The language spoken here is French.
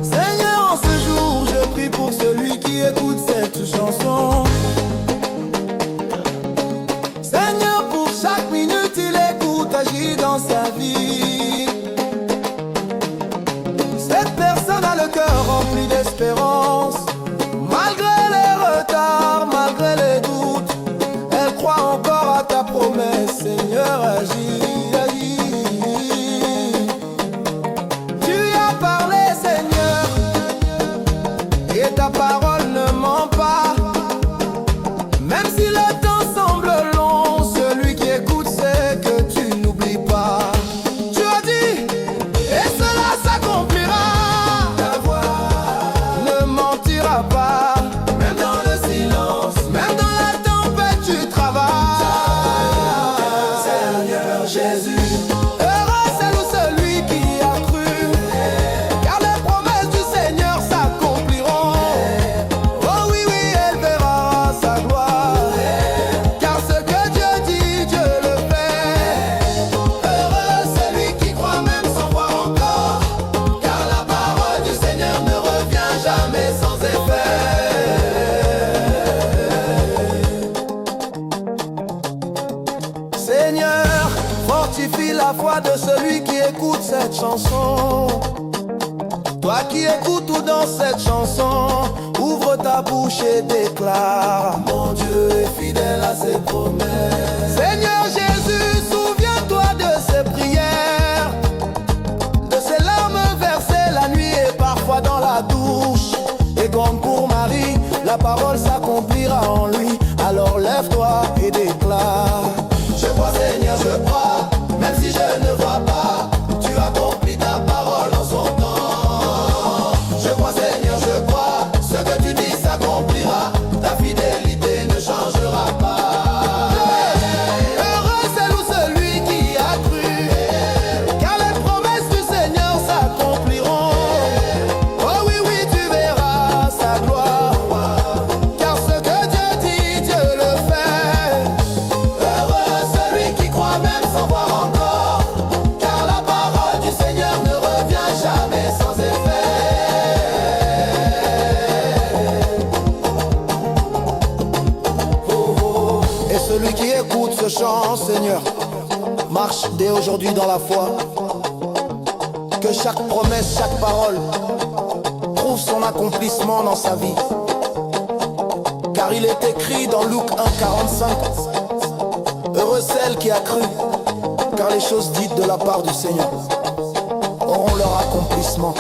Seigneur, en ce jour, je prie pour celui qui écoute cette chanson. Seigneur, pour chaque minute, il écoute, agit dans sa vie. Cette personne a le cœur rempli d'espérance. Malgré les retards, malgré les doutes, elle croit encore à ta promesse. Seigneur, agis, agis. Tu as parlé, Seigneur, et ta parole ne ment pas. Même si le temps semble long, celui qui écoute sait que tu n'oublies pas. Tu as dit, et cela s'accomplira. Ta voix ne mentira pas. Même dans le silence, même dans la tempête, tu travailles. Seigneur Jésus. Heureux celle ou celui qui a cru, car les promesses du Seigneur s'accompliront. Oh oui, oui, elle verra sa gloire, car ce que Dieu dit, Dieu le fait. Heureux celui qui croit même sans voir encore, car la parole du Seigneur ne revient jamais sans effet. Seigneur, fortifie la foi de celui qui écoute cette chanson. Toi qui écoutes tout dans cette chanson, ouvre ta bouche et déclare: mon Dieu est fidèle à ses promesses. Seigneur Jésus, souviens-toi de ses prières, de ses larmes versées la nuit et parfois dans la douche. Et comme pour Marie, la parole s'accomplira en lui. Alors lève-toi et déclare: je crois Seigneur, je crois, même si je ne vois pas, tu accomplis ta parole en son temps. Je crois Seigneur, je crois, ce que tu dis s'accomplira, ta fidélité ne changera pas. Heureux celle ou celui qui a cru, car les promesses du Seigneur s'accompliront. Oh oui, oui, tu verras sa gloire, car ce que Dieu dit, Dieu le fait. Heureux celui qui croit même sans voir encore, car la parole du Seigneur ne revient jamais sans effet. Et celui qui écoute ce chant, Seigneur, marche dès aujourd'hui dans la foi. Que chaque promesse, chaque parole trouve son accomplissement dans sa vie. Car il est écrit dans Luc 1,45: heureux celle qui a cru, car les choses dites de la part du Seigneur auront leur accomplissement.